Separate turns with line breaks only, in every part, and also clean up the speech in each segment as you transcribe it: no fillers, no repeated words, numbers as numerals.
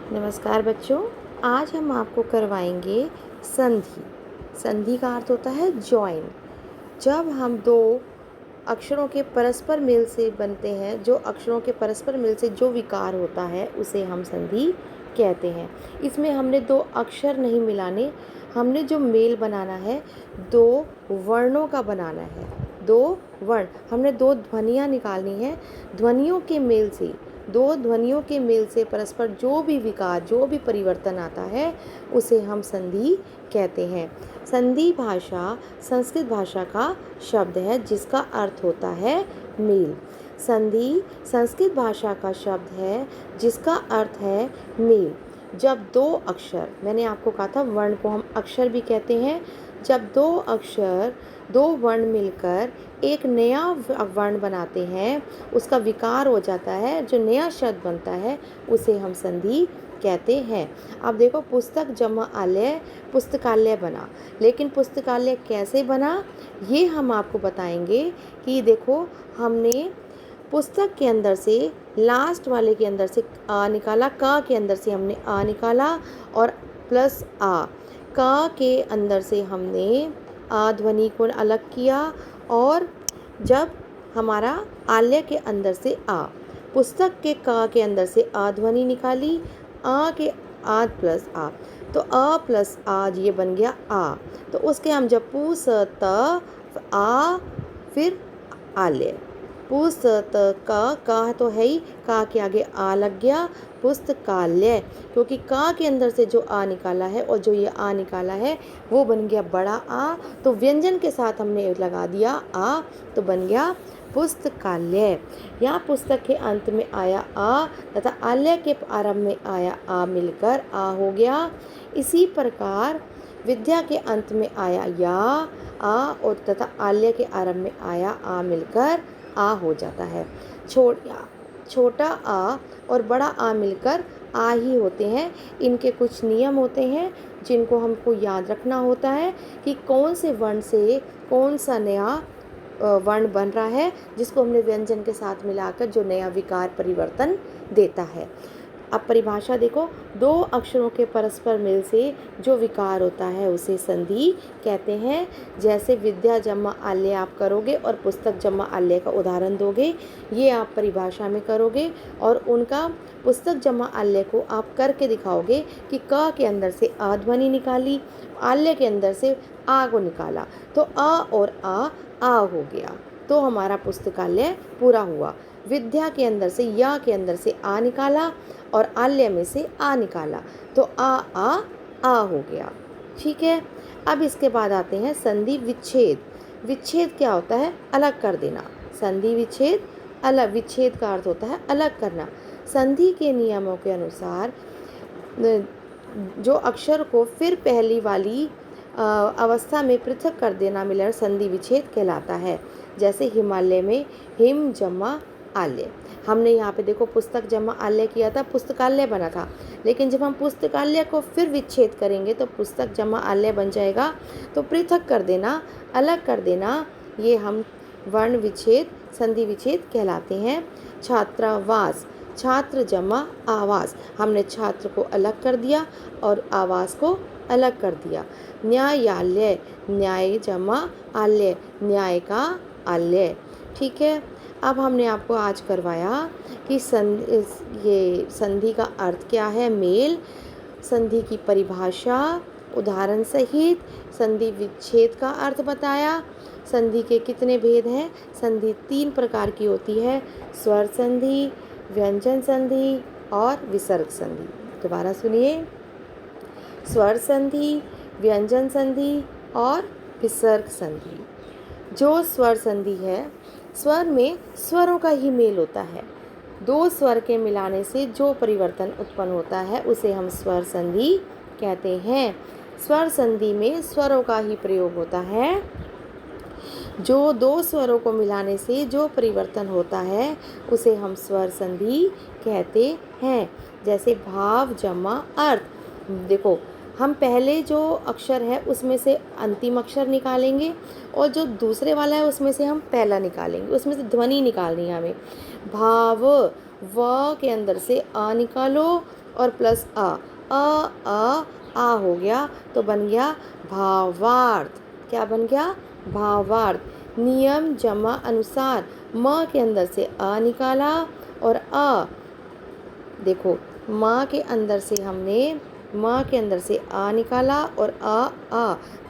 नमस्कार बच्चों, आज हम आपको करवाएंगे संधि। संधि का अर्थ होता है जॉइन। जब हम दो अक्षरों के परस्पर मेल से बनते हैं, जो अक्षरों के परस्पर मेल से जो विकार होता है उसे हम संधि कहते हैं। इसमें हमने दो अक्षर नहीं मिलाने, हमने जो मेल बनाना है दो वर्णों का बनाना है। दो वर्ण, हमने दो ध्वनियाँ निकालनी है। ध्वनियों के मेल से, दो ध्वनियों के मेल से परस्पर जो भी विकार, जो भी परिवर्तन आता है उसे हम संधि कहते हैं। संधि भाषा संस्कृत भाषा का शब्द है जिसका अर्थ होता है मेल। संधि संस्कृत भाषा का शब्द है जिसका अर्थ है मेल। जब दो अक्षर, मैंने आपको कहा था वर्ण को हम अक्षर भी कहते हैं, जब दो अक्षर, दो वर्ण मिलकर एक नया वर्ण बनाते हैं, उसका विकार हो जाता है, जो नया शब्द बनता है उसे हम संधि कहते हैं। अब देखो, पुस्तक जमा आलय पुस्तकालय बना, लेकिन पुस्तकालय कैसे बना ये हम आपको बताएंगे। कि देखो, हमने पुस्तक के अंदर से, लास्ट वाले के अंदर से आ निकाला, का के अंदर से हमने आ निकाला और प्लस आ, का के अंदर से हमने आ ध्वनि को अलग किया। और जब हमारा आलय के अंदर से आ, पुस्तक के का के अंदर से आ ध्वनि निकाली, आ के आ प्लस आ, तो आ प्लस आज ये बन गया आ। तो उसके हम जब पू स त आ, फिर आलय, पू स त का तो है ही, का के आगे आ लग गया, पुस्तकालय, क्योंकि का के अंदर से जो आ निकाला है और जो ये आ निकाला है वो बन गया बड़ा आ, तो व्यंजन के साथ हमने लगा दिया आ, तो बन गया पुस्तकालय। यहाँ पुस्तक के अंत में आया आ तथा आलय के आरंभ में आया आ मिलकर आ हो गया। इसी प्रकार विद्या के अंत में आया या आ और तथा आलय के आरंभ में आया आ मिलकर आ हो जाता है। छोटा आ और बड़ा आ मिलकर आ ही होते हैं। इनके कुछ नियम होते हैं जिनको हमको याद रखना होता है कि कौन से वर्ण से कौन सा नया वर्ण बन रहा है, जिसको हमने व्यंजन के साथ मिलाकर जो नया विकार परिवर्तन देता है। अब परिभाषा देखो, दो अक्षरों के परस्पर मेल से जो विकार होता है उसे संधि कहते हैं। जैसे विद्या जमा आलय आप करोगे और पुस्तक जमा आलय का उदाहरण दोगे, ये आप परिभाषा में करोगे और उनका पुस्तक जमा आलय को आप करके दिखाओगे कि क के अंदर से आ ध्वनि निकाली, आलय के अंदर से आ को निकाला, तो अ और आ हो गया, तो हमारा पुस्तकालय पूरा हुआ। विद्या के अंदर से, या के अंदर से आ निकाला और आलय में से आ निकाला, तो आ हो गया। ठीक है। अब इसके बाद आते हैं संधि विच्छेद। विच्छेद क्या होता है? अलग कर देना। संधि विच्छेद, अलग, विच्छेद का अर्थ होता है अलग करना। संधि के नियमों के अनुसार जो अक्षर को फिर पहली वाली अवस्था में पृथक कर देना मिलकर संधि विच्छेद कहलाता है। जैसे हिमालय में हिम जमा आलय, हमने यहाँ पे देखो पुस्तक जमा आलय किया था, पुस्तकालय बना था, लेकिन जब हम पुस्तकालय को फिर विच्छेद करेंगे तो पुस्तक जमा आलय बन जाएगा। तो पृथक कर देना, अलग कर देना, ये हम वर्ण विच्छेद, संधि विच्छेद कहलाते हैं। छात्रावास, छात्र जमा आवास, हमने छात्र को अलग कर दिया और आवास को अलग कर दिया। न्यायालय, न्याय जमा आलय, न्याय का आलय। ठीक है। अब हमने आपको आज करवाया कि ये संधि का अर्थ क्या है, मेल, संधि की परिभाषा उदाहरण सहित, संधि विच्छेद का अर्थ बताया, संधि के कितने भेद हैं। संधि 3 प्रकार की होती है, स्वर संधि, व्यंजन संधि और विसर्ग संधि। दोबारा सुनिए, स्वर संधि, व्यंजन संधि और विसर्ग संधि। जो स्वर संधि है, स्वर में स्वरों का ही मेल होता है, दो स्वर के मिलाने से जो परिवर्तन उत्पन्न होता है उसे हम स्वर संधि कहते हैं। स्वर संधि में स्वरों का ही प्रयोग होता है। जो दो स्वरों को मिलाने से जो परिवर्तन होता है उसे हम स्वर संधि कहते हैं। जैसे भाव जमा अर्थ, देखो हम पहले जो अक्षर है उसमें से अंतिम अक्षर निकालेंगे और जो दूसरे वाला है उसमें से हम पहला निकालेंगे, उसमें से ध्वनि निकालनी है हमें। भाव, व के अंदर से आ निकालो और प्लस आ हो गया तो बन गया भावार्थ। क्या बन गया? भावार्थ। नियम जमा अनुसार म के अंदर से अ निकाला और देखो माँ के अंदर से हमने माँ के अंदर से आ निकाला और आ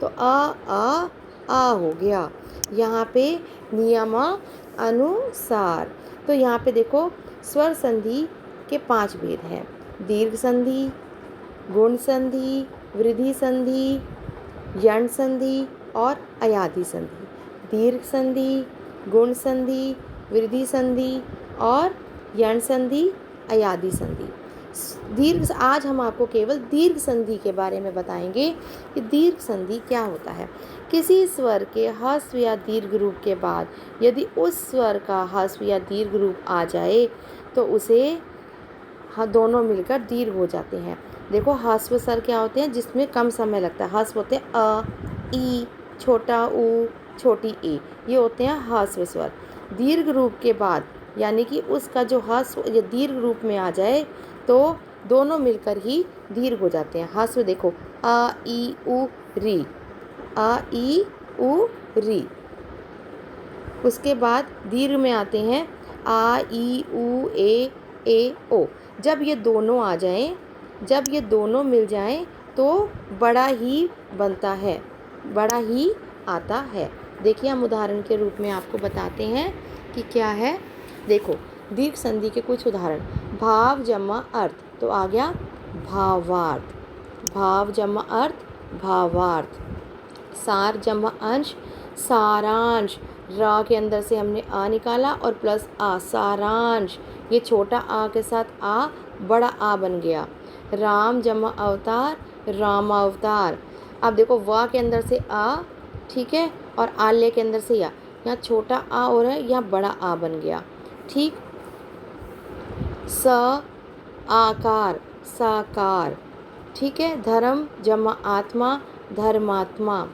तो आ हो गया। यहाँ पे नियम अनुसार। तो यहाँ पे देखो स्वर संधि के 5 भेद हैं। दीर्घ संधि, गुण संधि, वृद्धि संधि, यण संधि और अयाधि संधि। दीर्घ संधि, गुण संधि, वृद्धि संधि और यण संधि, अयाधि संधि। आज हम आपको केवल दीर्घ संधि के बारे में बताएंगे कि दीर्घ संधि क्या होता है। किसी स्वर के ह्रस्व या दीर्घ रूप के बाद यदि उस स्वर का ह्रस्व या दीर्घ रूप आ जाए तो उसे दोनों मिलकर दीर्घ हो जाते हैं। देखो ह्रस्व स्वर क्या होते हैं जिसमें कम समय लगता है। ह्रस्व होते हैं अ, ई, छोटा ऊ, छोटी ए, ये होते हैं ह्रस्व स्वर। दीर्घ रूप के बाद यानी कि उसका जो ह्रस्व या दीर्घ रूप में आ जाए तो दोनों मिलकर ही दीर्घ हो जाते हैं। ह्रस्व देखो अ, ई, उ, री, अ, ई, उ, री। उसके बाद दीर्घ में आते हैं आ, ई, उ, ए, ओ। जब ये दोनों आ जाएं, जब ये दोनों मिल जाएं तो बड़ा ही बनता है, बड़ा ही आता है। देखिए हम उदाहरण के रूप में आपको बताते हैं कि क्या है। देखो दीर्घ संधि के कुछ उदाहरण। भाव जमा अर्थ तो आ गया भावार्थ। भाव जमा अर्थ भावार्थ। सार जमा अंश सारांश। रा के अंदर से हमने आ निकाला और प्लस आ, सारांश। ये छोटा आ के साथ आ, बड़ा आ बन गया। राम जमा अवतार रामावतार। अब देखो वा के अंदर से आ, ठीक है, और आले के अंदर से या, यहाँ छोटा आ हो रहा है, यहाँ बड़ा आ बन गया। ठीक। स आकार साकार। ठीक है। धर्म जमा आत्मा धर्मात्मा।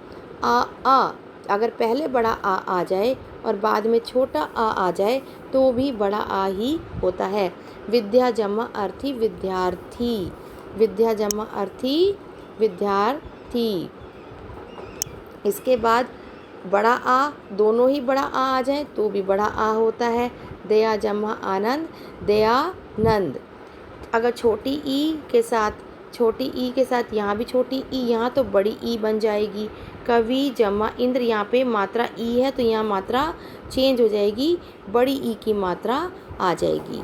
आ अगर पहले बड़ा आ जाए और बाद में छोटा आ जाए तो भी बड़ा आ ही होता है। विद्या जमा अर्थी विद्यार्थी। विद्या जमा अर्थी विद्यार्थी। इसके बाद बड़ा आ, दोनों ही बड़ा आ जाए तो भी बड़ा आ होता है। दया जमा आनंद दयानंद। अगर छोटी ई के साथ यहाँ भी छोटी ई, यहाँ तो बड़ी ई बन जाएगी। कवि जमा इंद्र, यहाँ पे मात्रा ई है तो यहाँ मात्रा चेंज हो जाएगी, बड़ी ई की मात्रा आ जाएगी।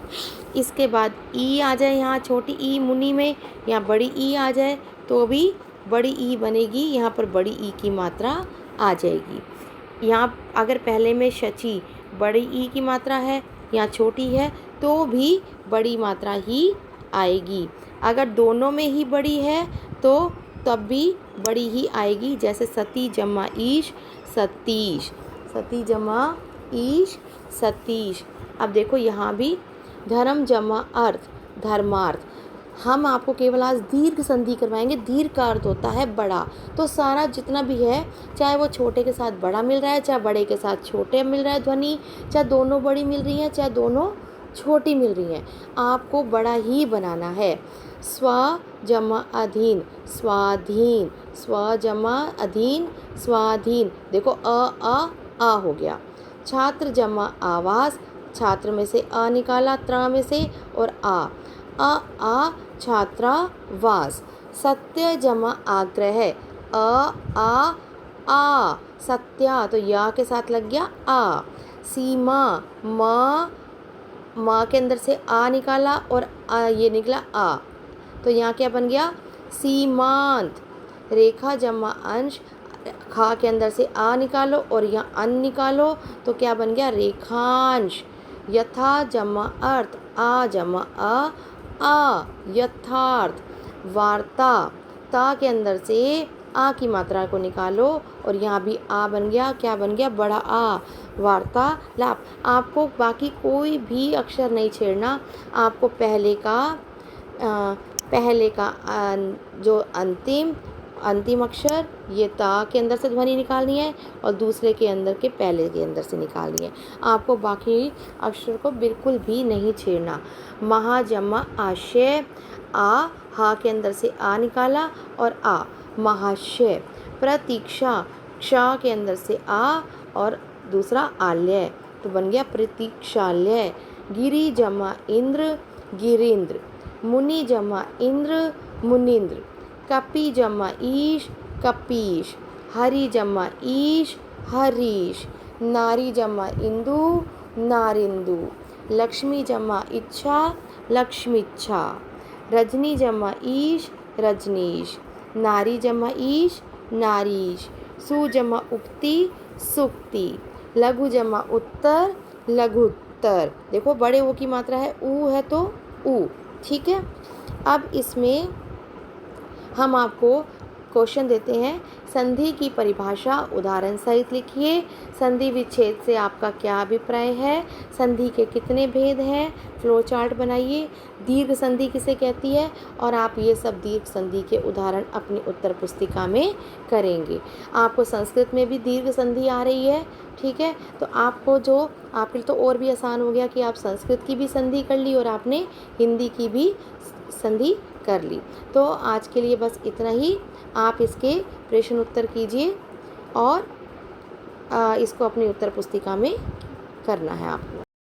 इसके बाद ई आ जाए यहाँ छोटी ई मुनि में, यहाँ बड़ी ई आ जाए तो भी बड़ी ई बनेगी, यहाँ पर बड़ी ई की मात्रा आ जाएगी। यहाँ अगर पहले में शची बड़ी ई की मात्रा है, यहाँ छोटी है तो भी बड़ी मात्रा ही आएगी। अगर दोनों में ही बड़ी है तो तब भी बड़ी ही आएगी। जैसे सती जमा ईश सतीश। सती जमा ईश सतीश। अब देखो यहाँ भी धर्म जमा अर्थ धर्मार्थ। हम आपको केवल आज दीर्घ संधि करवाएंगे। दीर्घ का अर्थ होता है बड़ा। तो सारा जितना भी है, चाहे वो छोटे के साथ बड़ा मिल रहा है, चाहे बड़े के साथ छोटे मिल रहा है ध्वनि, चाहे दोनों बड़ी मिल रही हैं, चाहे दोनों छोटी मिल रही हैं, आपको बड़ा ही बनाना है। स्व जमा अधीन स्वाधीन। स्व जमा अधीन स्वाधीन। देखो आ हो गया। छात्र जमा आवास। छात्र में से अ निकाला, त्र में से और आ छात्रावास। सत्य जमा आग्रह। आ सत्या तो या के साथ लग गया आ। सीमा माँ के अंदर से आ निकाला और ये निकला आ, तो यहाँ क्या बन गया सीमांत। रेखा जमा अंश। खा के अंदर से आ निकालो और यहाँ अन निकालो तो क्या बन गया रेखांश। यथा जमा अर्थ आ जमा आ यथार्थ। वार्ता। ता के अंदर से आ की मात्रा को निकालो और यहाँ भी आ बन गया, क्या बन गया बड़ा आ। वार्तालाप। आपको बाकी कोई भी अक्षर नहीं छेड़ना, आपको पहले का जो अंतिम अक्षर ये ता के अंदर से ध्वनि निकालनी है और दूसरे के अंदर के पहले के अंदर से निकालनी है। आपको बाकी अक्षर को बिल्कुल भी नहीं छेड़ना। महाजमा आशय। हा के अंदर से आ निकाला और आ, महाशय। प्रतीक्षा, क्ष के अंदर से आ और दूसरा आलय, तो बन गया प्रतीक्षालय। गिरि जमा इंद्र, गिरीन्द्र। मुनि जमा इंद्र, मुनीन्द्र। कपि जमा ईश, कपीश। हरि जमा ईश, हरीश। नारी जमा इंदु, नारिंदु। लक्ष्मी जमा इच्छा, लक्ष्मीच्छा। रजनी जमा ईश, रजनीश। नारी जमा ईश, नारीश। सु जमा उक्ति, सुक्ति। लघु जमा उत्तर, लघुत्तर। देखो बड़े ऊ की मात्रा है, ऊ है तो ऊ, ठीक है। अब इसमें हम आपको क्वेश्चन देते हैं, संधि की परिभाषा उदाहरण सहित लिखिए। संधि विच्छेद से आपका क्या अभिप्राय है? संधि के कितने भेद हैं? फ्लो चार्ट बनाइए। दीर्घ संधि किसे कहती है? और आप ये सब दीर्घ संधि के उदाहरण अपनी उत्तर पुस्तिका में करेंगे। आपको संस्कृत में भी दीर्घ संधि आ रही है, ठीक है। तो आपको जो आपके लिए तो और भी आसान हो गया कि आप संस्कृत की भी संधि कर ली और आपने हिंदी की भी संधि कर ली। तो आज के लिए बस इतना ही। आप इसके प्रश्न उत्तर कीजिए और इसको अपनी उत्तर पुस्तिका में करना है आपको।